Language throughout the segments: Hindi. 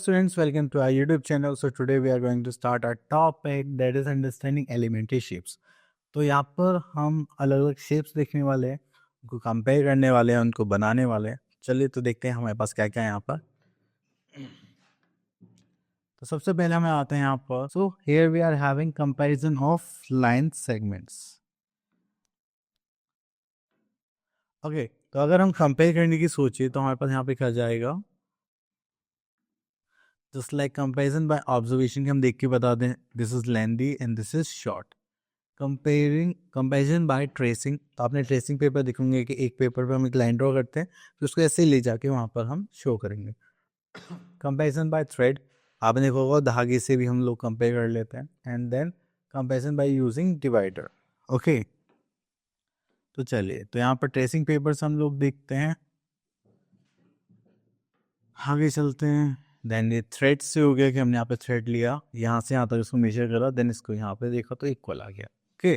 students, welcome to our YouTube channel. So today we are going to start our topic that is understanding elementary shapes. तो यहाँ पर हम अलग अलग शेप्स देखने वाले हैं, उनको कंपेयर करने वाले हैं, उनको बनाने वाले हैं. चलिए तो देखते हैं हमारे पास क्या क्या है यहाँ पर. तो सबसे पहले हमें आते हैं यहाँ पर. So here we are having comparison of line segments. Okay, तो अगर हम कंपेयर करने की सोचिए तो हमारे पास यहाँ पे क्या जाएगा. Just like comparison by observation, हम देख के बता दें this is lengthy and this is short. Comparison by tracing, तो आपने ट्रेसिंग पेपर दिखेंगे कि एक पेपर पे हम एक लाइन ड्रॉ करते हैं तो उसको ऐसे ही ले जाके वहाँ पर हम शो करेंगे. कंपेरिजन बाय थ्रेड, आपने देखा होगा धागे से भी हम लोग कंपेयर कर लेते हैं. And then comparison by using divider. Okay, तो चलिए तो यहाँ पर ट्रेसिंग पेपर्स हम लोग देखते हैं. आगे चलते हैं. देन ये थ्रेड से हो गया कि हमने यहाँ पे थ्रेड लिया, यहाँ से यहाँ तक इसको मेजर करा, देन इसको यहाँ पे देखा तो इक्वल आ गया. Okay,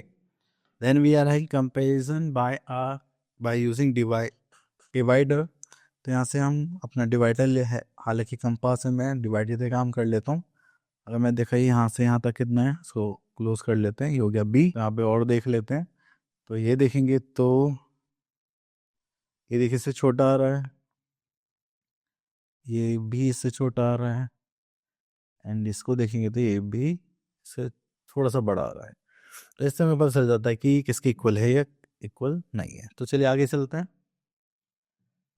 then we are having comparison by using divider. तो यहाँ से हम अपना डिवाइडर ले है, हालांकि कंपास से मैं डिवाइडर से काम कर लेता हूँ. अगर मैं देखा यहाँ से यहाँ तक कितना है, इसको क्लोज कर लेते हैं, ये हो गया बी. यहाँ पे और देख लेते हैं, तो ये देखेंगे तो ये देखिए इससे छोटा आ रहा है, ये भी इससे छोटा आ रहा है, एंड इसको देखेंगे तो ये भी इससे थोड़ा सा बड़ा आ रहा है. तो इससे हमें पता चल जाता है कि किसकी इक्वल है या इक्वल नहीं है. तो चलिए आगे चलते हैं.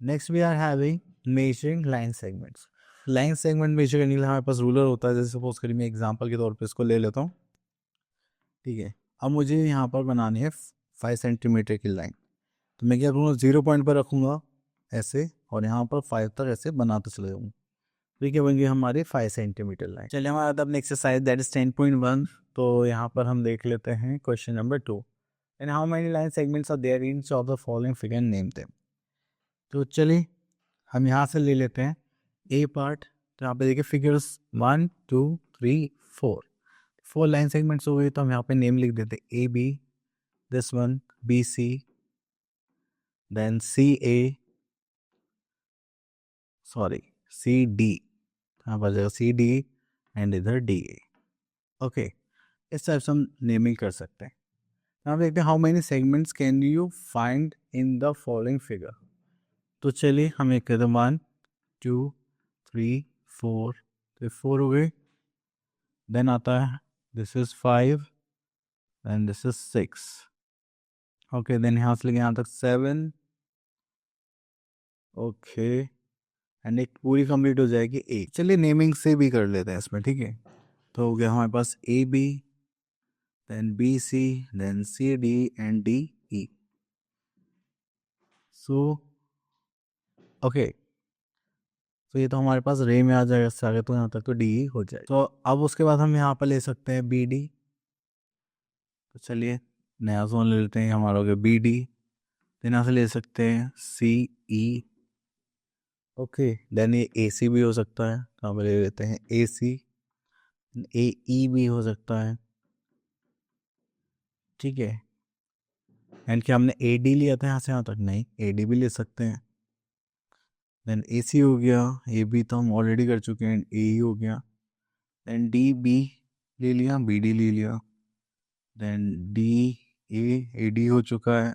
Next we are having measuring line segments. Line segment measure करने के लिए हमारे पास रूलर होता है. जैसे सपोज करिए मैं एग्जांपल के तौर पे इसको ले लेता हूँ. ठीक है, अब मुझे यहाँ पर बनानी है 5 सेंटीमीटर की लाइन. तो मैं क्या करूँगा, 0 पॉइंट पर रखूँगा ऐसे, और यहाँ पर 5 तक ऐसे बनाते चले जाऊँगा. तो ये क्या बन गई हमारी 5 सेंटीमीटर लाइन. चलिए हमारा अब नेक्स्ट एक्सरसाइज दैट इज 10.1. तो यहाँ पर हम देख लेते हैं question number 2. And how many line segments are there in each of the following figure, name them. तो चलिए हम यहाँ से ले लेते हैं ए पार्ट. तो यहाँ पे देखिए फिगर्स 1 2 3 4 लाइन सेगमेंट्स हो गई. तो हम यहाँ पे नेम लिख देते हैं A B, this one B C, then C A, sorry C D, यहाँ पर जाएगा सी डी एंड इधर डी ए. ओके, इस टाइप से हम नेमिंग कर सकते हैं. अब देखते हैं how many segments can you find in the following figure. तो चलिए हम एक कहते हैं 1 2 3 4, तो 4 हो गए. देन आता है this is 5 and this is 6. Okay, then यहाँ से लेके यहाँ तक 7. ओके, एंड एक पूरी कंप्लीट हो जाएगी 8. चलिए नेमिंग से भी कर लेते हैं इसमें. ठीक है, तो हो गया हमारे पास A B, then BC, then CD and DE. So, okay. तो ये तो हमारे पास रे में आ जाएगा, इससे आगे तो यहाँ तक तो डी हो जाए. तो अब उसके बाद हम यहाँ पर ले सकते हैं बी डी. तो चलिए नया जोन ले लेते हैं, हमारा हो गया बी डी. देन यहाँ से ले सकते हैं सी ई. ओके, देन ये ए सी भी हो सकता है, तो हम ले लेते हैं ए सी. ए ई भी हो सकता है. ठीक है, एंड क्या हमने ए डी लिया था यहाँ से यहाँ तक, नहीं, ए डी भी ले सकते हैं. देन ए सी हो गया, ए बी तो हम ऑलरेडी कर चुके हैं, ए ई हो गया. देन डी बी ले लिया, बी डी ले लिया. देन डी ए डी हो चुका है.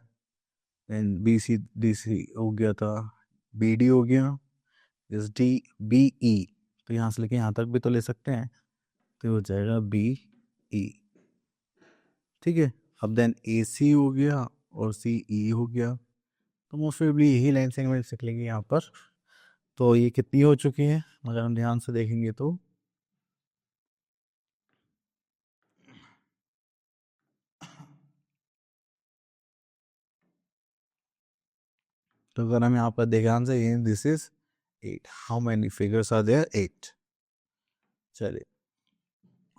Then B C D C हो गया था, बी डी हो गया. इस डी बी ई, तो यहाँ से लेके यहाँ तक भी तो ले सकते हैं, तो हो जाएगा बी ई. ठीक है, अब देन ए सी हो गया और सी ई हो गया. तो मोस्ट प्रोबेबली यही लाइन सेगमेंट सीख लेंगे यहाँ पर. तो ये कितनी हो चुकी है अगर हम ध्यान से देखेंगे तो अगर हम यहाँ पर ध्यान से, this is 8. How many figures are there, 8. चलिए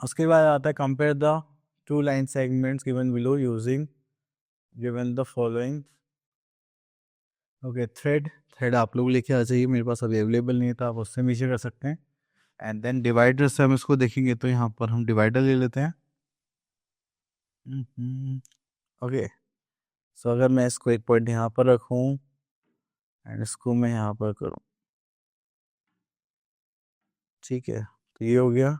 उसके बाद आता है compare the two line segments given below using given the following. Okay, thread आप लोग लेके आ जाइए, मेरे पास अभी अवेलेबल नहीं था, आप उससे मेजर कर सकते हैं. एंड देन डिवाइडर से हम इसको देखेंगे, तो यहाँ पर हम डिवाइडर ले लेते हैं. ओके, सो अगर मैं इसको एक पॉइंट यहाँ पर रखूँ एंड इसको मैं यहाँ पर करूँ, ठीक है, तो ये हो गया।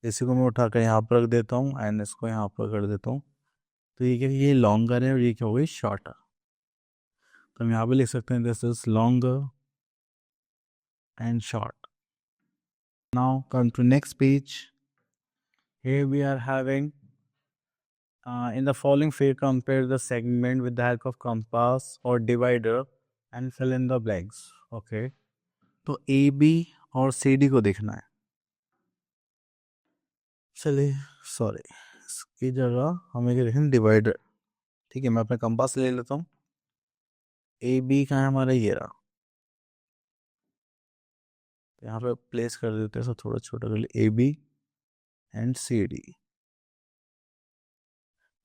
इसी को मैं उठाकर यहाँ पर रख देता हूँ एंड इसको यहाँ पर कर देता हूँ। तो ये क्या, ये लॉन्गर है और ये क्या हो गई शॉर्टर। तो हम यहाँ पे लिख सकते हैं this is longer and short. Now come to next page. Here we are having in the following figure compare the segment with the help of compass or divider and fill in the blanks. Okay, तो ए बी और सी डी को देखना है। चलिए सॉरी, इसकी जगह हमें क्या देखना, डिवाइडर। ठीक है, मैं अपना कंपास ले लेता हूँ। ए बी कहाँ है हमारा, ये रहा। तो यहाँ पे प्लेस कर देते हैं, सब थोड़ा छोटा कर लिए, A B and C D.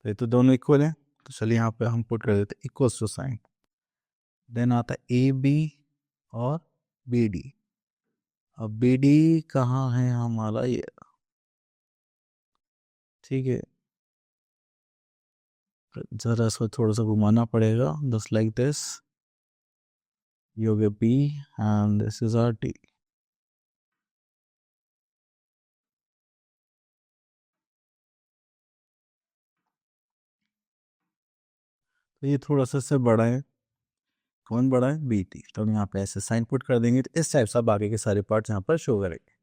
तो ये तो दोनों इक्वल हैं, तो चलिए यहाँ पे हम पुट कर देते हैं इक्वल टू साइन। देन आता है ए बी और बी डी। अब बी डी कहाँ है हमारा, ये। ठीक है, जरा इसको थोड़ा सा घुमाना पड़ेगा, जस्ट लाइक दिस। ये हो गया B and this is R D. तो ये थोड़ा सा इससे बड़ा है। कौन बड़ा है, बी टी। तो हम यहाँ पे ऐसे साइन पुट कर देंगे, तो इस टाइप से बाकी के सारे पार्ट्स यहाँ पर शो करेंगे।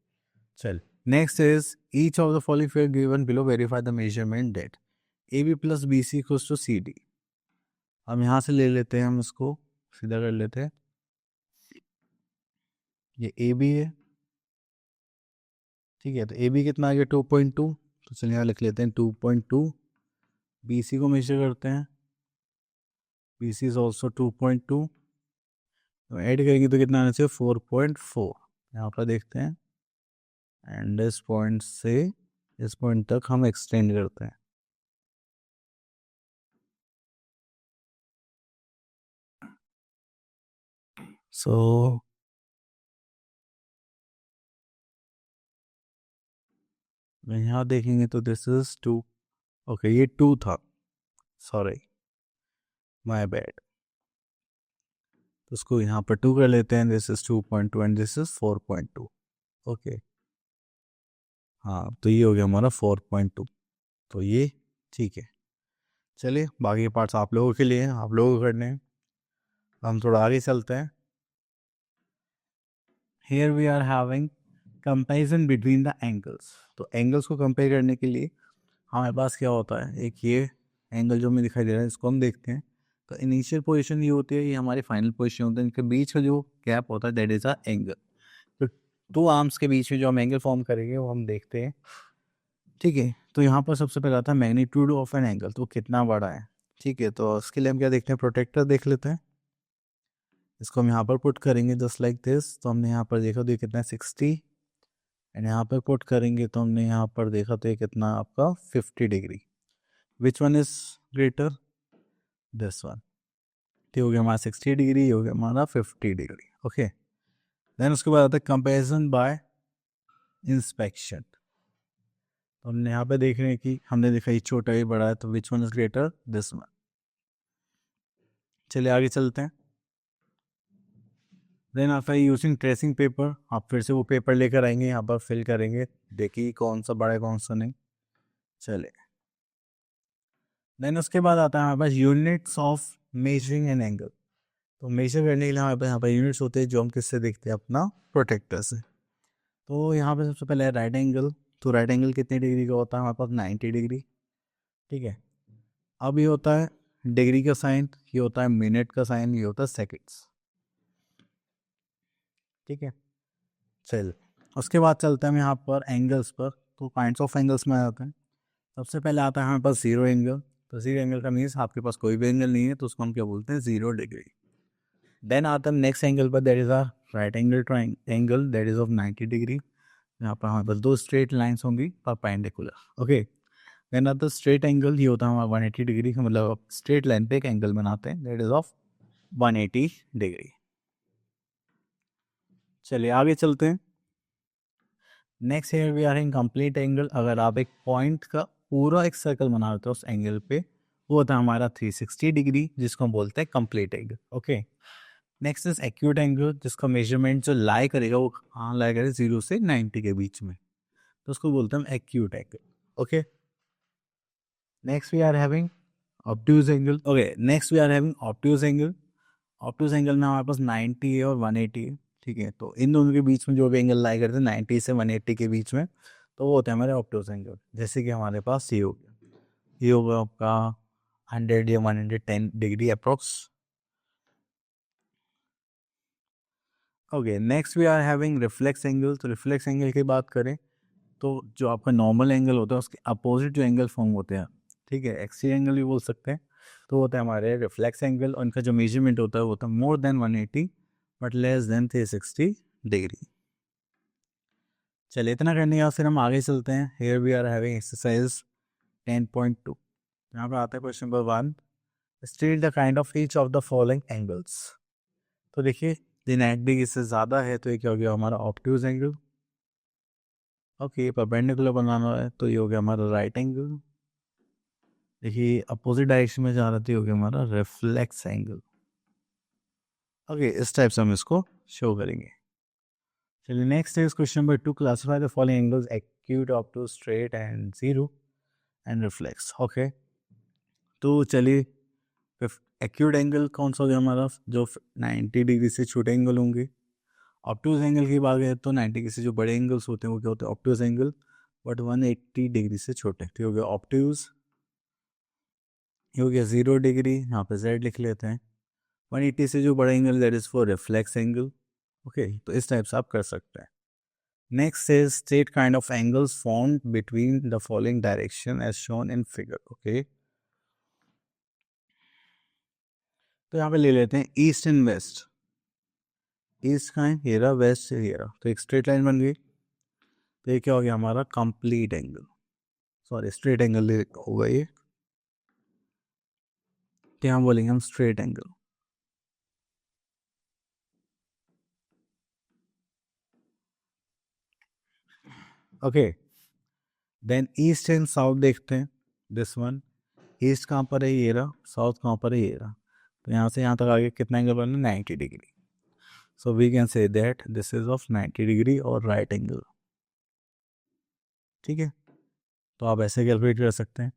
चल next is each of the following figure given below verify the measurement that A B plus B C equals to C D. हम यहाँ से ले लेते हैं, हम इसको सीधा कर लेते हैं। ये ए बी है, ठीक है। तो ए बी कितना आ गया 2.2। तो चलिए यहाँ लिख लेते हैं 2.2। बी सी को मेजर करते हैं, बी सी इज ऑल्सो 2.2। तो ऐड करेंगे तो कितना आना चाहिए 4.4। यहाँ पर देखते हैं एंड इस पॉइंट से इस पॉइंट तक हम एक्सटेंड करते हैं। सो यहाँ देखेंगे तो दिस इज 2। ओके, ये 2 था, सॉरी माय बैड। तो उसको यहाँ पर 2 कर लेते हैं, this is 2.2 and this is 4.2। Okay, हाँ, तो ये हो गया हमारा 4.2। तो ये ठीक है। चलिए बाकी के पार्ट्स आप लोगों के लिए हैं, आप लोगों को करने हैं। हम थोड़ा आगे चलते हैं। Here we are having comparison between the angles। तो एंगल्स को कंपेयर करने के लिए हमारे पास क्या होता है, एक ये एंगल जो हमें दिखाई दे रहा है इसको हम देखते हैं। तो इनिशियल पोजीशन ये होती है, ये हमारी फाइनल पोजीशन होती है। इनके बीच का जो गैप होता है दैट इज अ एंगल। तो टू आर्म्स के बीच में जो हम एंगल फॉर्म करेंगे वो हम देखते हैं। ठीक है, तो यहाँ पर सबसे पहले आता है मैग्नीट्यूड ऑफ एन एंगल, तो कितना बड़ा है। ठीक है, तो उसके लिए हम क्या देखते हैं, प्रोटेक्टर देख लेते हैं। इसको हम यहाँ पर पुट करेंगे जस्ट लाइक दिस। तो हमने यहाँ पर देखा तो ये कितना है 60 एंड यहाँ पर पुट करेंगे तो हमने यहाँ पर देखा तो ये कितना आपका 50 degree. Which one is greater, this one. तो हो गया हमारा 60 डिग्री, हो गया हमारा 50 डिग्री। ओके, देन उसके बाद आता है कंपेरिजन बाय इंस्पेक्शन। तो हमने यहाँ पे देख रहे हैं कि हमने देखा ये छोटा ही बड़ा है, तो which one is greater, this one. चलिए आगे चलते हैं। Then after using tracing paper, आप फिर से वो पेपर लेकर आएंगे, यहाँ पर फिल करेंगे, देखिए कौन सा बड़ा है कौन सा नहीं। चले देन उसके बाद आता है हमारे पास units of measuring an angle. तो मेजर करने के लिए हमारे पास यहाँ पर यूनिट्स होते हैं जो हम किससे देखते हैं, अपना प्रोटेक्टर से। तो यहाँ पे सबसे पहले राइट एंगल। तो राइट एंगल कितने डिग्री का होता है हमारे पास, 90 डिग्री। ठीक है, अब ये होता है डिग्री का साइन, ये होता है मिनट का साइन, ये होता है सेकेंड्स। ठीक है, चल उसके बाद चलते हैं हम यहाँ पर एंगल्स पर। तो काइंड्स ऑफ एंगल्स में आते हैं। सबसे पहले आता है हमारे पास जीरो एंगल। तो जीरो एंगल का मीन्स आपके पास कोई भी एंगल नहीं है, तो उसको हम क्या बोलते हैं, 0 डिग्री। देन आता है नेक्स्ट एंगल पर, that is a right angle angle that is of 90 degree. यहाँ पर हमारे पास दो स्ट्रेट लाइन्स होंगी परपेंडिकुलर। ओके, देन आता है स्ट्रेट एंगल, ये होता है हमारा 180 डिग्री का, मतलब स्ट्रेट लाइन पे एक एंगल बनाते हैं दैट इज ऑफ 180 डिग्री। चलिए आगे चलते हैं। Next here we are in complete angle. अगर आप एक पॉइंट का पूरा एक सर्कल बना रहे हो उस एंगल पे, वो होता है हमारा 360 डिग्री, जिसको हम बोलते हैं complete angle. Okay, next is acute angle, जिसका मेजरमेंट जो लाई करेगा वो कहाँ लाई करेगा, 0 से 90 के बीच में, तो उसको बोलते हैं हम acute angle. Okay, next we are having obtuse angle. Okay, next we are having obtuse angle. Obtuse angle में हमारे पास 90 है और 180 है. ठीक है, तो इन दोनों के बीच में जो भी एंगल लाई करते हैं 90 से 180 के बीच में, तो वो होते हैं हमारे ऑब्ट्यूज एंगल. जैसे कि हमारे पास ये हो गया, ये होगा आपका 100 या 110 degree approx. Okay, next we are having reflex angle. तो रिफ्लेक्स एंगल की बात करें तो जो आपका नॉर्मल एंगल होता है उसके अपोजिट जो एंगल फॉर्म होते हैं, ठीक है, एक्सी एंगल भी बोल सकते हैं, तो होता है हमारे रिफ्लेक्स एंगल. और इनका जो मेजरमेंट होता है वो होता है more than 180 but less than 360 degree. चलिए, इतना करने के बाद फिर हम आगे चलते हैं. Here we are having exercise 10.2. यहाँ पर आता है question number 1, state the kind of each of the following angles. तो देखिए, 90 डिग्री से ज़्यादा है तो ये क्या हो गया हमारा ऑब्ट्यूज एंगल. ओके, परपेंडिकुलर बनाना है तो ये हो गया हमारा राइट एंगल. देखिए, अपोजिट डायरेक्शन में जा रहा था, हो गया हमारा रिफ्लेक्स एंगल. ओके, इस टाइप से हम इसको शो करेंगे. चलिए, नेक्स्ट है question number 2, classify the following angles acute, obtuse, straight and zero and reflex. Okay, तो चलिए, एक्यूट एंगल कौन सा हो गया हमारा, जो 90 डिग्री से छोटे एंगल होंगे. ऑब्ट्यूज एंगल की बात करें तो 90 डिग्री से जो बड़े एंगल्स होते हैं वो क्या होते हैं ऑब्ट्यूज एंगल, बट 180 डिग्री से छोटे. तो हो गया ऑब्ट्यूज. ये हो गया 0 डिग्री, यहाँ पे z लिख लेते हैं. 180 से जो बड़ा angle that is for reflex angle. Okay, तो इस टाइप से आप कर सकते हैं. Next is state kind of angles formed between the following direction as shown in figure. Okay, तो यहाँ पे ले लेते हैं ईस्ट एंड वेस्ट. ईस्ट का है हेरा, वेस्ट से हेरा, तो एक स्ट्रेट लाइन बन गई. तो ये क्या हो गया हमारा complete angle, sorry straight angle होगा ये. तो यहाँ बोलेंगे हम straight angle. Okay, then east and south देखते हैं. दिस वन, ईस्ट कहाँ पर है ये रहा, साउथ कहाँ पर है ये रहा. तो यहाँ से यहाँ तक आगे कितना एंगल बना, 90 degree. So we can say that this is of 90 degree और राइट एंगल. ठीक है, तो आप ऐसे कैलकुलेट कर सकते हैं.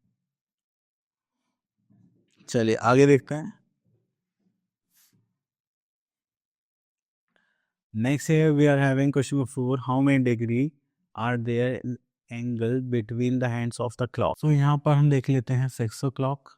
चलिए आगे देखते हैं. नेक्स्ट है we are having question number 4, how many degree are there angle between the hands of the clock. तो यहाँ पर हम देख लेते हैं 6 o'clock.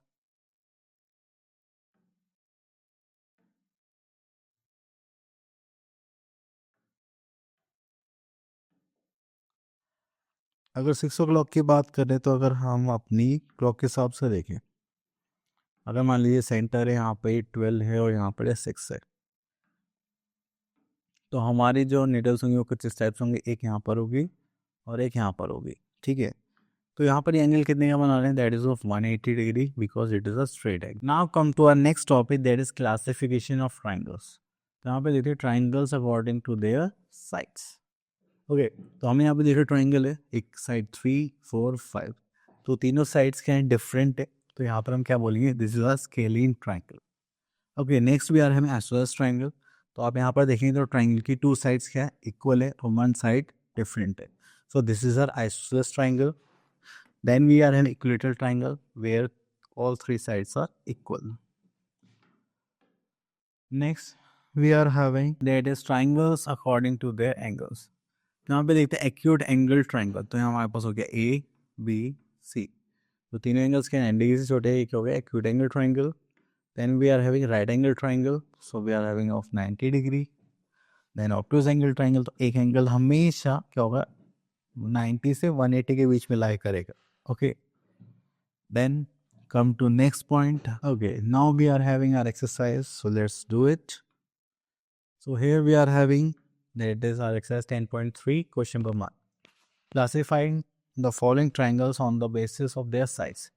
अगर 6 o'clock की बात करें तो अगर हम अपनी क्लॉक के हिसाब से देखें, अगर मान लीजिए सेंटर है यहाँ पे 12 है और यहाँ पर 6 है, तो हमारी जो नीडल्स होंगी वो कुछ इस टाइप से होंगी, एक यहाँ पर होगी और एक यहाँ पर होगी. ठीक है, तो यहाँ पर एंगल कितने का बना रहे हैं, that is of 180 degree because it is a straight angle. Now come to our next topic, that is classification of triangles. तो यहाँ पे देखिए triangles according to their sides. Okay, तो हमें यहाँ पे देखिए ट्राइंगल है, एक साइड 3, 4, 5, तो तीनों साइड्स क्या हैं, डिफरेंट है. तो यहाँ पर हम क्या बोलेंगे, this is a scalene triangle. Okay, next we are having isosceles triangle. तो आप यहाँ पर देखेंगे तो ट्राइंगल की 2 साइड्स क्या है, इक्वल है और 1 साइड डिफरेंट है. So this is our isosceles triangle. Then we are having equilateral triangle where all 3 sides are equal. Next we are having that is triangles according to their angles. यहाँ पे देखते हैं एक्यूट एंगल ट्राइंगल. तो यहाँ हमारे पास हो गया ए बी सी, तो तीनों एंगल्स के 90 डिग्री से छोटे, एक हो गया acute angle triangle. Then we are having right angle triangle, so we are having of 90 degree. Then obtuse angle triangle, तो एक एंगल हमेशा क्या होगा 90 से 180 के बीच में लाई करेगा. Okay, then come to next point. Okay, now we are having our exercise, so let's do it. So here we are having that is our exercise 10.3, question number 1, classifying the following triangles on the basis of their sides.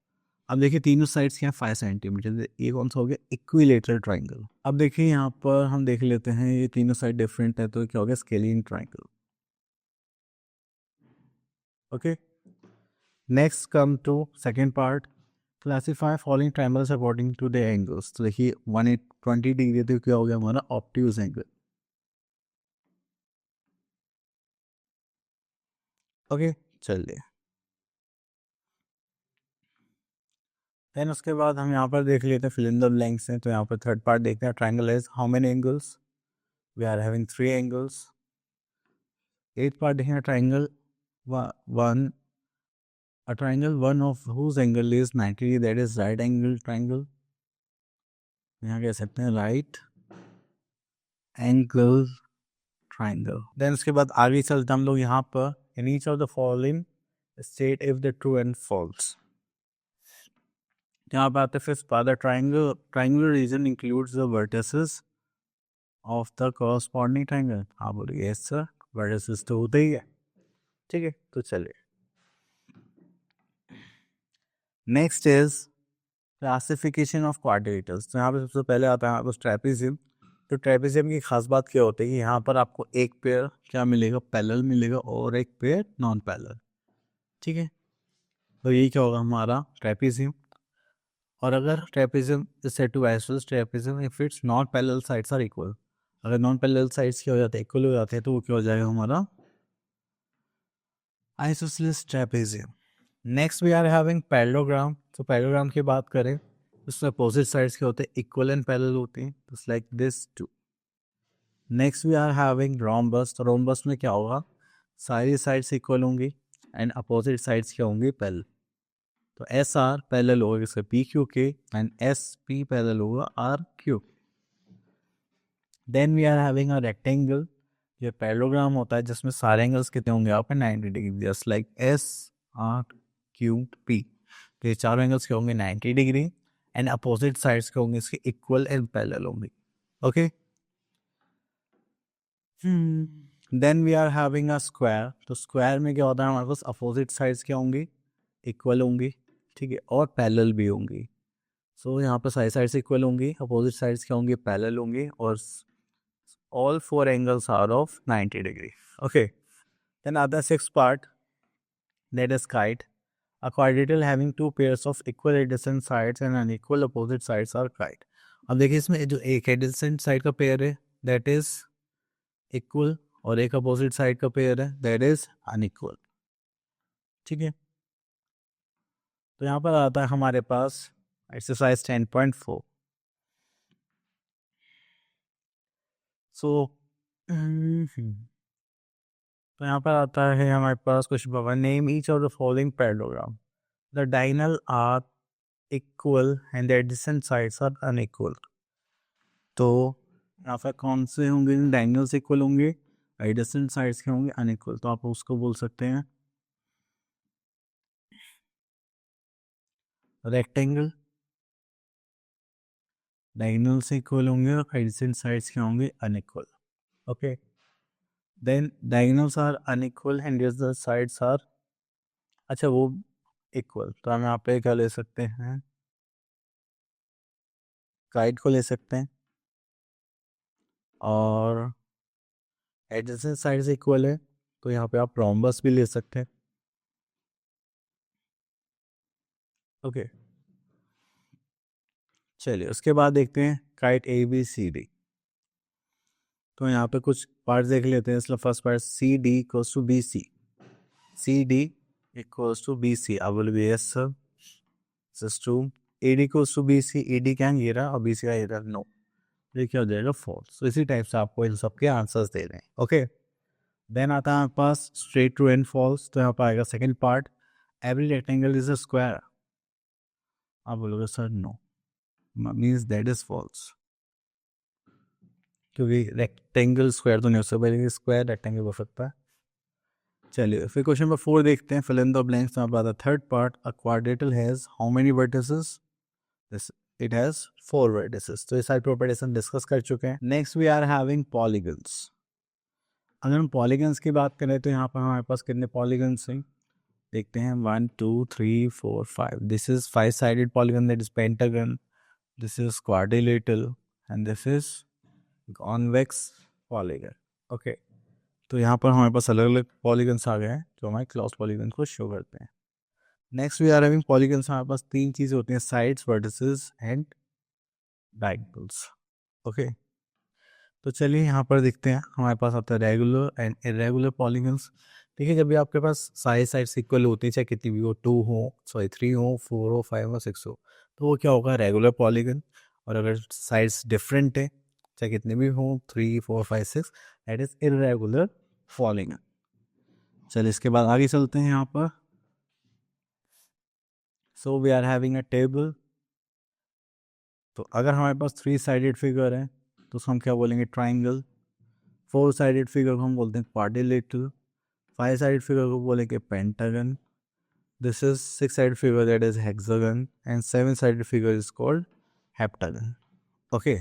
अब देखिए तीनों साइड्स क्या 5 सेंटीमीटर, ये कौन सा हो गया इक्विलेटरल ट्राइंगल. अब देखिए यहाँ पर हम देख लेते हैं ये तीनों साइड डिफरेंट है, तो क्या हो गया scalene triangle. Okay, next come to second part, classify following triangles according to the angles. तो देखिए 120 डिग्री तो क्या हो गया हमारा ऑब्ट्यूज एंगल। ओके चलिए, देन उसके बाद हम यहाँ पर देख लेते हैं फिल इन द ब्लैंक्स हैं। तो यहाँ पर थर्ड पार्ट देखते हैं, triangle has how many angles, we are having 3 angles. Eighth part देखेंगे, triangle one, a triangle one of whose angle is 90 degree, that is right angle triangle। यहाँ कह सकते हैं राइट एंगल ट्राइंगल। देन उसके बाद आगे चलते हम लोग यहाँ पर, in each of the following state if the true and false. यहाँ पर आते हैं fifth part, the triangular region includes the vertices of the corresponding triangle. हाँ बोलिए यस सर, वर्टिसेस तो होते ही है। ठीक है, तो चलिए next is classification of quadrilaterals. तो यहाँ पे सबसे पहले आता है आपको ट्रेपेजियम। तो ट्रेपेजियम की खास बात क्या होती है कि यहाँ पर आपको एक पेयर क्या मिलेगा, पैरेलल मिलेगा, और एक पेयर नॉन पैरेलल। ठीक है, तो यही क्या होगा हमारा ट्रेपेजियम। और अगर trapezium is said to isosceles trapezium if its non parallel sides are equal. अगर नॉन पैरेलल साइड्स क्या हो जाते हैं, इक्वल हो जाते हैं, तो वो क्या हो जाएगा हमारा isosceles trapezium. Next we are having parallelogram. तो पैरेललोग्राम की बात करें, उसमें अपोजिट साइड्स के होते हैं, इक्वल एंड पैरेलल होते हैं, just like this too. Next we are having rhombus. तो रोम्बस में क्या होगा, सारी साइड्स इक्वल होंगी एंड अपोजिट साइड्स क्या होंगी, पैरेलल। तो एस आर पैरेलल होगा इसका पी क्यू के, एंड एस पी पैरेलल होगा R Q. Then we are having a rectangle. ये पैरेललोग्राम होता है जिसमें सारे एंगल्स कितने होंगे आप 90 degree, just like S R Q P. तो ये चारों एंगल्स के होंगे 90 डिग्री एंड अपोजिट साइड्स के होंगे इसके इक्वल एंड पैरेलल होंगे। Okay, then we are having a square. तो स्क्वायर में क्या होता है, हमारे पास अपोजिट साइड्स क्या होंगी, इक्वल होंगी, ठीक है, और पैरेलल भी होंगी। सो यहाँ पर सारी साइड्स इक्वल होंगी, अपोजिट साइड्स क्या होंगी, पैरेलल होंगी, और all 4 angles are of 90 degree. Okay, then other sixth part, that is kite. A quadrilateral having two pairs of equal adjacent sides and unequal opposite sides are kite. अब देखिए इसमें जो एक एडिसेंट साइड का पेयर है दैट इज इक्वल, और एक अपोजिट साइड का पेयर है दैट इज अनइक्वल। ठीक है, तो यहाँ पर आता है हमारे पास एक्सरसाइज 10.4। सो तो यहाँ पर आता है हमारे पास कुछ बाबा, name each of the following parallelogram. The diagonal are equal and the adjacent sides are unequal. तो यहाँ पर कौन से होंगे, डायगोनल्स इक्वल होंगे, एडजेसेंट साइड्स के होंगे अनइक्वल। तो आप उसको बोल सकते हैं रेक्टेंगल। डायगोनल्स इक्वल होंगे और एडजेसेंट साइड्स के होंगे unequal. Okay, then diagonals are unequal and the sides are, अच्छा वो इक्वल, तो हम यहाँ पे क्या ले सकते हैं, काइट को ले सकते हैं, और एडजेसेंट साइड्स इक्वल है तो यहाँ पे आप रोम्बस भी ले सकते हैं। ओके, चलिए उसके बाद देखते हैं kite A B C D. तो यहाँ पे कुछ पार्ट देख लेते हैं। इसलिए first part C D equals to B C, C D equals to B C, I will be yes sir, this too. A D equals to B C, A D क्या ये रहा और बी सी का ये रहा नो, ये क्या हो जाएगा फॉल्स। तो इसी टाइप से आपको इन सब के आंसर्स दे रहे हैं। ओके, देन आता है आपके पास स्ट्रेट ट्रू एंड फॉल्स। तो यहाँ पर आएगा second part, every rectangle is a square. आप बोलोगे sir no, means that is false, क्योंकि रेक्टेंगल स्क्वायर तो नहीं हो सकता, स्क्वायर रेक्टेंगल हो सकता है। चलिए फिर क्वेश्चन नंबर 4 देखते हैं, फिल इन द ब्लैंक्स। में आता है third part, a quadrilateral has how many vertices, this it has 4 vertices. तो ये सारी प्रॉपर्टीज हम डिस्कस कर चुके हैं। Next we are having polygons. अगर हम पॉलीगन्स की बात करें तो यहाँ पर हमारे पास कितने पॉलीगन्स हैं, देखते हैं 1 2 3 4 5। This is 5 sided polygon, that is pentagon, this is quadrilateral, and this is convex polygon. Okay, तो यहाँ पर हमारे पास अलग अलग पॉलीगन्स आ गए हैं जो हमारे क्लॉज पॉलीगन को शो करते हैं। Next we are having polygons. हमारे पास तीन चीज़ें होती हैं, sides, vertices and diagonals. Okay, तो चलिए यहाँ पर देखते हैं। हमारे पास आता है रेगुलर एंड इरेगुलर पॉलीगन्स। ठीक है, जब भी आपके पास साइड्स इक्वल होती है, चाहे कितनी भी हो, 2 हो, सॉरी 3 हो, 4 हो, 5 हो, 6 हो, तो वो क्या होगा, रेगुलर पॉलीगन। और अगर साइड्स डिफरेंट है, चाहे कितने भी हो, 3 4 5 6, दैट इज इरेगुलर पॉलीगन। चलिए इसके बाद आगे चलते हैं यहाँ पर। So we are having a table. तो अगर हमारे पास 3 साइडेड फिगर है तो उसको हम क्या बोलेंगे, ट्राइंगल। 4 साइडेड फिगर को हम बोलते हैं क्वाड्रिलेटरल। 5 साइडेड फिगर को बोलेंगे pentagon. This is 6 sided figure, that is hexagon. And 7 sided figure is called heptagon. Okay,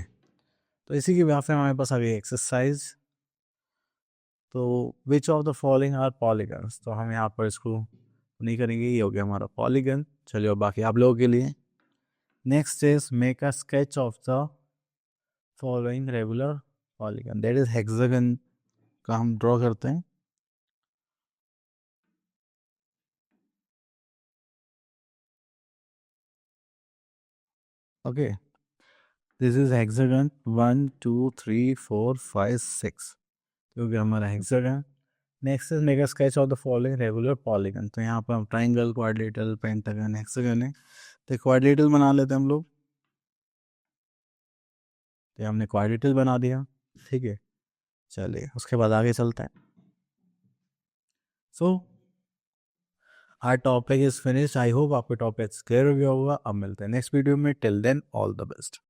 तो इसी के बाद से हमारे पास आ गई एक्सरसाइज। तो which of the following are polygons, तो हम यहाँ पर इसको नहीं करेंगे, ये हो गया हमारा पॉलीगन। चलिए और बाकी आप लोगों के लिए next is make a sketch of the following regular polygon, that is hexagon का हम ड्रॉ करते हैं। ओके, दिस इज हेक्सागन 1 2 3 4 5 6, क्योंकि हमारा hexagon. Next is make a sketch of the following regular polygon. तो यहाँ पर हम ट्राइंगल, क्वाड्रिलेटरल, पेंटागन, हेक्सागन है, तो क्वाड्रिलेटरल बना लेते हैं हम लोग। तो हमने क्वाड्रिलेटरल बना दिया। ठीक है, चलिए उसके बाद आगे चलता है। So our topic is finish. I hope आपके टॉपिक क्लियर हो गया होगा। अब मिलते हैं नेक्स्ट वीडियो में। Till then all the best.